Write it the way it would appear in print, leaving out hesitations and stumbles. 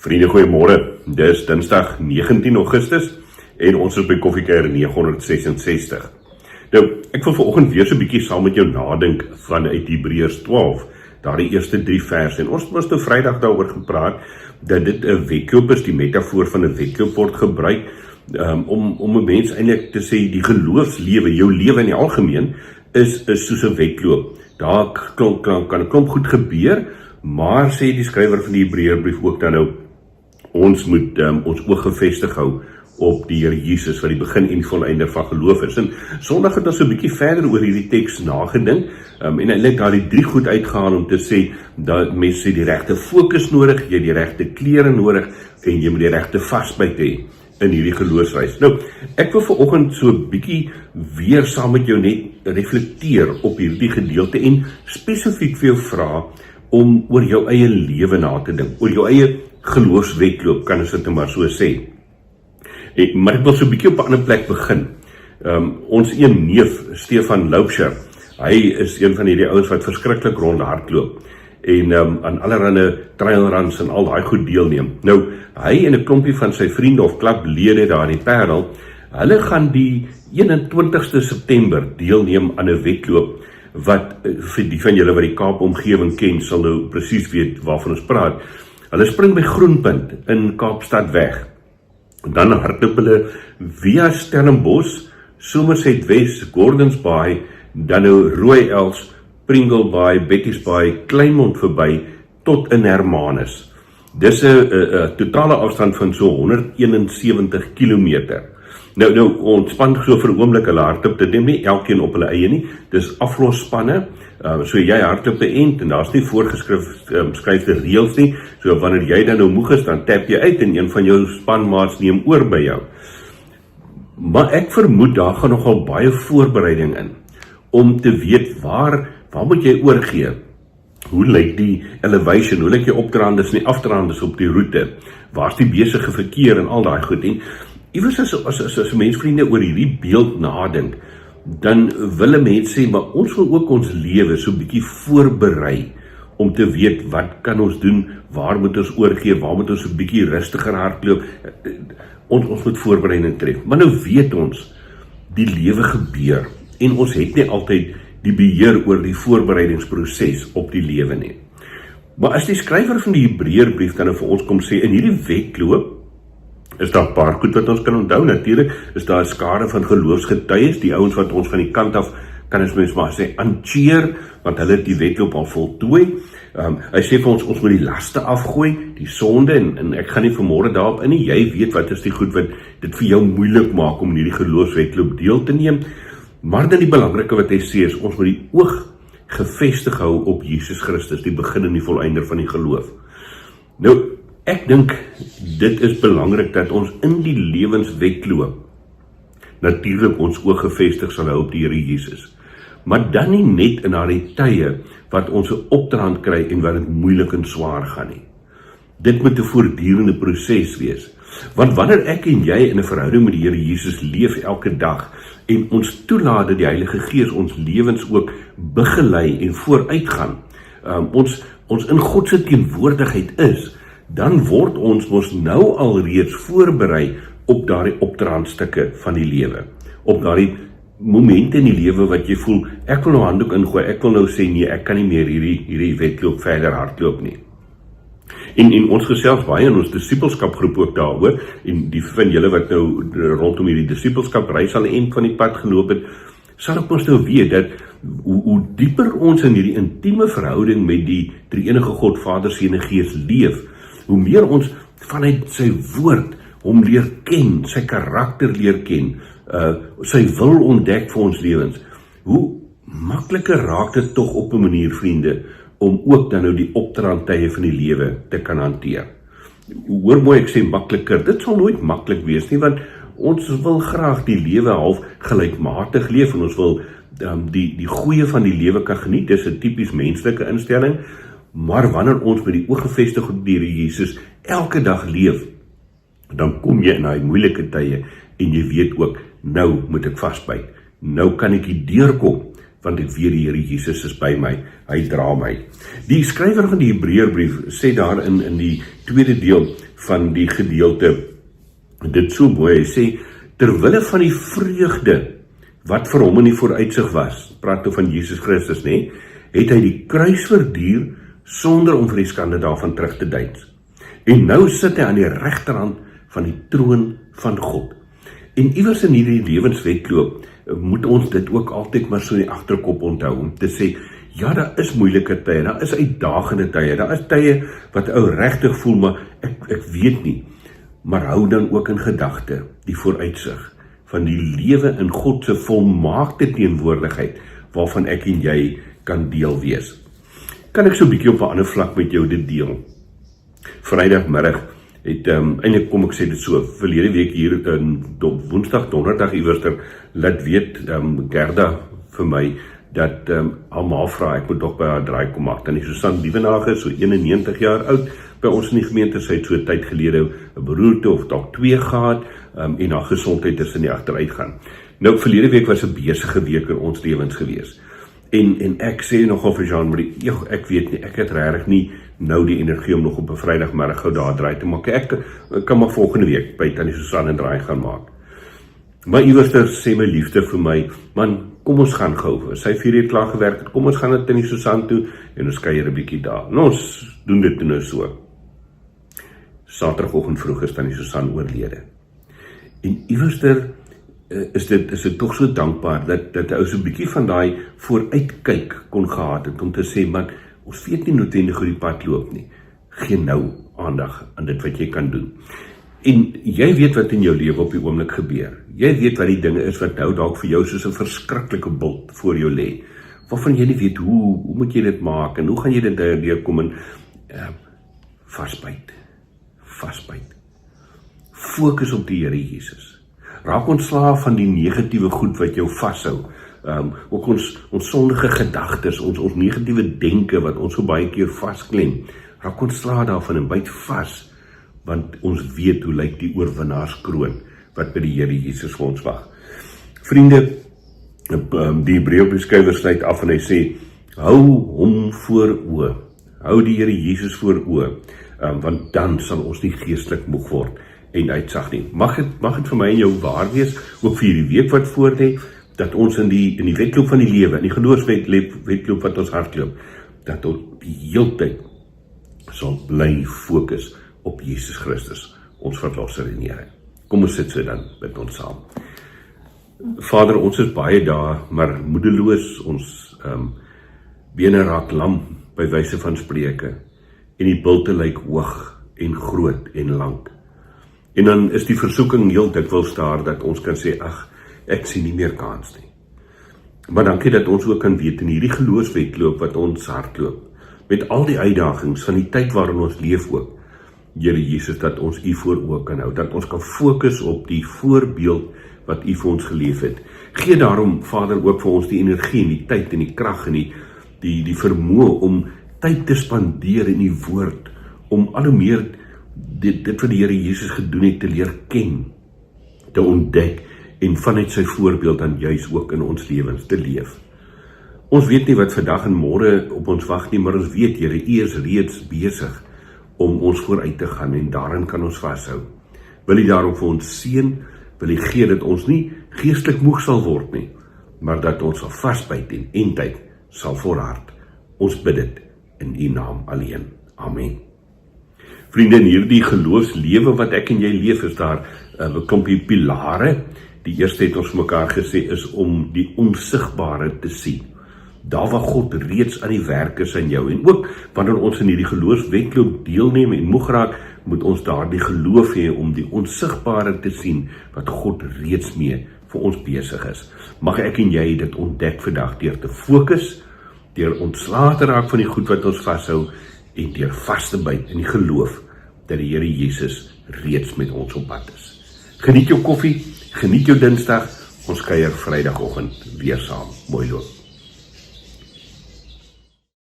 Vriende, goeiemôre. Dis Dinsdag 19 Augustus en ons is by Koffiekuier 966. Nou, ek wil vanoggend weer so 'n bietjie saam met jou nadink vanuit Hebreërs 12, daardie eerste 3 verse. En ons het nou Vrydag daaroor gepraat dat dit 'n wedloop is, die metafoor van 'n wedloop word gebruik om 'n mens eintlik te sê die geloofslewe, jou lewe in die algemeen is soos 'n wedloop. Daar kan 'n klomp goed gebeur, maar sê die skrywer van die Hebreërbrief ook dan nou, ons moet ons oog gefestig hou op die Here Jesus, wat die begin en die volëinder van geloof is. En Sondag het ons so 'n bietjie verder oor hierdie teks nagedink, en eintlik daar die 3 goed uitgehaal om te sê, dat mense die regte fokus nodig, jy die regte klere nodig, en jy moet die regte vasbyt hê in hierdie geloofsreis. Nou, ek wil vanoggend so 'n bietjie weer saam met jou net reflekteer op hierdie gedeelte, en spesifiek vir jou vra, om oor jou eie lewe na te dink, oor jou eie geloofswedloop, kan ons dit maar so sê. Maar ek wil so 'n bietjie op 'n ander plek begin. Ons een neef, Stefan Loubser, hy is een van hierdie ouens wat verskriklik rondhardloop, en aan allerlei trailruns en al daai goed deelneem. Nou, hy en 'n klompie van sy vriende of klaplede daar in die Parel, hulle gaan die 21ste September deelneem aan 'n wedloop, wat vir die van julle wat die Kaap omgewing ken, sal nou presies weet waarvan ons praat. Hulle spring by Groenpunt in Kaapstad weg. Dan hardloop hulle via Stellenbosch, Somerset West, Gordons Bay, dan nou Rooi-Els, Pringle Bay, Betty's Bay, Kleinmond verby tot in Hermanus. Dis 'n totale afstand van so 171 kilometer. Nou ontspan so vir 'n oomblik, hulle hardloop dit nie elkeen op hulle eie nie. Dis aflosspanne. So jy hardloop 'n end en daar's nie voorgeskrewe reëls nie. So wanneer jy dan nou moeg is, dan tap jy uit en een van jou spanmaats neem oor by jou. Maar ek vermoed daar gaan nogal baie voorbereiding in om te weet waar moet jy oorgee? Hoe lyk die elevation? Hoe lyk jou opdraandes en die afdraandes op die roete? Waar's die besige verkeer en al daai goed? En iewers as mensvriende oor hierdie beeld nadink, dan wil 'n mens sê, maar ons wil ook ons lewe so 'n bietjie voorberei om te weet wat kan ons doen, waar moet ons oorgee, waar moet ons 'n bietjie rustiger hardloop. Ons moet voorbereiding tref. Maar nou weet ons, die lewe gebeur en ons het nie altyd die beheer oor die voorbereidingsproses op die lewe nie. Maar as die skrywer van die Hebreërbrief dan vir ons kom sê, in hierdie wedloop is daar 'n paar goed wat ons kan onthou. Natuurlik is daar 'n skare van geloofsgetuies, die ouens wat ons van die kant af, kan ons mens maar sê, aancheer, want hulle het die wedloop al voltooi. Hy sê vir ons moet die laste afgooi, die sonde, en ek gaan nie vanmôre daarop in nie. Jy weet wat is die goed wat dit vir jou moeilik maak om in hierdie geloofswedloop deel te neem. Maar dan die belangrike wat hy sê is, ons moet die oog gefestig hou op Jesus Christus, die begin en die volëinder van die geloof. Nou, ek dink dit is belangrik dat ons in die lewenswedloop natuurlik ons oog gefestig sal hou op die Here Jesus. Maar dan nie net in daardie tye wat ons 'n opdraand kry en wat dit moeilik en swaar gaan nie. Dit moet 'n voortdurende proses wees. Want wanneer ek en jy in 'n verhouding met die Here Jesus leef elke dag en ons toelaat dat die Heilige Gees ons lewens ook begelei en vooruitgaan, ons in God se teenwoordigheid is, dan word ons mos nou alreeds voorberei op daardie opdraandstukke van die lewe. Op daardie momente in die lewe wat jy voel, ek wil nou handdoek ingooi, ek wil nou sê nee, ek kan nie meer hierdie wedloop verder hardloop nie. En ons gesels baie in ons disippelskapgroep ook daaroor, en die van julle wat nou rondom hierdie disippelskap reis al 'n end van die pad geloop het, sal ek ons nou weet dat hoe dieper ons in hierdie intieme verhouding met die drie-enige God, Vader, Seun en Gees leef, hoe meer ons vanuit sy woord hom leer ken, sy karakter leer ken, sy wil ontdek vir ons lewens, hoe makliker raak dit tog op 'n manier, vriende, om ook dan nou die opdraandtye van die lewe te kan hanteer. Hoor mooi, ek sê makliker, dit sal nooit maklik wees nie, want ons wil graag die lewe half gelykmatig leef, en ons wil die goeie van die lewe kan geniet. Dis 'n tipies menslike instelling, maar wanneer ons met die oog gefestig op die Here Jesus elke dag leef, dan kom jy in daai moeilike tye en jy weet ook, nou moet ek vasbyt. Nou kan ek nie deurkom want ek weet die Here Jesus is by my, hy dra my. Die skrywer van die Hebreërbrief sê daar in die tweede deel van die gedeelte, dit so mooi, hy sê, terwille van die vreugde, wat vir hom in die vooruitsig was, praat nou van Jesus Christus, het hy die kruis verduur, sonder om vir die skande daarvan terug te deins. En nou sit hy aan die regterhand van die troon van God. En iewers in hierdie lewenswedloop, moet ons dit ook altyd maar so in die agterkop onthou, om te sê, ja, daar is moeilike tye, daar is uitdagende tye, daar is tye wat ou regtig voel, maar ek weet nie, maar hou dan ook in gedagte die vooruitsig van die lewe in God se volmaakte teenwoordigheid, waarvan ek en jy kan deel wees. Kan ek so 'n bietjie op 'n ander vlak met jou dit deel? Vrydagmiddag het, eintlik kom ek sê dit so, verlede week hier, woensdag, donderdag iewerster, laat weet, Gerda vir my, dat haar ma vra, ek moet toch by haar draai kom maak. Dan is Susan Dievenage, so 91 jaar oud, by ons in die gemeente, sy het so 'n tyd gelede 'n beroerte of dalk 2 gehad, en haar gesondheid is in die agteruit gaan. Nou, verlede week was 'n besige week in ons lewens gewees. En ek sê nogal vir Jean-Marie, ek weet nie, ek het regtig nie nou die energie om nog op 'n Vrydagmiddag gou daar draai te maak. Ek kan maar volgende week by Tannie Susan 'n draai gaan maak. Maar iewerster sê my liefde vir my, man, kom ons gaan gou. Sy 4 uur klaar gewerk het, kom ons gaan na Tannie Susan toe en ons kuier 'n bietjie daar. Nou, ons doen dit nou so. Saterdagoggend vroeg is Tannie Susan oorlede. En iewerster is dit tog so dankbaar dat hy so 'n bietjie van daai vooruitkyk kon gehad het om te sê, man, ons weet nie noodwendig hoe die pad loop nie. Gee nou aandag aan dit wat jy kan doen. En jy weet wat in jou lewe op die oomblik gebeur. Jy weet wat die dinge is wat nou dalk vir jou soos 'n verskriklike bult voor jou lê. Waarvan jy nie weet hoe moet jy dit maak en hoe gaan jy dit deurkom en vasbyt. Fokus op die Here Jesus. Raak ontslaaf van die negatiewe goed wat jou vashou. Ook ons sondige gedagtes, ons negatiewe denke wat ons so baie keer vasklem. Raak ontslaaf daarvan en byt vas, want ons weet hoe lyk die oorwinnaarskroon wat by die Here Jesus vir ons wag. Vriende, die Hebreërskrywer sluit af en hy sê, hou hom voor oë, hou die Here Jesus voor oë, want dan sal ons nie geestelik moeg word en uitsag nie. Mag het vir my en jou waar wees, ook vir die week wat voor lê, dat ons in die wedloop van die lewe, in die geloofswedloop wat ons hardloop, dat ons die hele tyd sal bly fokus op Jesus Christus, ons verlosser en Here. Kom ons sit so dan met ons saam. Vader, ons is baie daar, maar moedeloos, ons bene raak lam, by wyse van spreuke, en die bulte lyk hoog en groot en lank. En dan is die versoeking heel dikwels daar, dat ons kan sê, ag, ek sien nie meer kans nie. Maar dankie dat ons ook kan weet, in hierdie geloofswedloop wat ons hardloop, met al die uitdagings van die tyd waarin ons leef ook, Here Jesus, dat ons U voor oë kan hou, dat ons kan fokus op die voorbeeld wat U vir ons geleef het. Gee daarom, Vader, ook vir ons die energie en die tyd en die krag en die vermoë om tyd te spandeer in die woord, om al hoe meer dit wat die Here Jesus gedoen het te leer ken, te ontdek en vanuit sy voorbeeld dan juis ook in ons lewens te leef. Ons weet nie wat vandag en môre op ons wag nie, maar ons weet, Here, U is reeds besig om ons vooruit te gaan en daarin kan ons vashou. Wil U daarom vir ons seën, wil U gee dat ons nie geestelik moeg sal word nie, maar dat ons sal vasbyt en eindtyd sal volhard. Ons bid dit in U naam alleen. Amen. Vriende, in hierdie geloofslewe wat ek en jy leef, is daar 'n klompie pilare. Die eerste het ons vir mekaar gesê is om die onsigbare te sien. Daar waar God reeds aan die werk is in jou, en ook wanneer ons in hierdie geloofswedloop deelneem en moeg raak, moet ons daardie geloof hê om die onsigbare te sien wat God reeds mee vir ons besig is. Mag ek en jy dit ontdek vandag deur te fokus, deur ontslae te raak van die goed wat ons vashou en deur vas te byt in die geloof dat die Here Jesus reeds met ons op pad is. Geniet jou koffie, geniet jou Dinsdag, ons kuier Vrydagoggend weer saam. Mooi loop.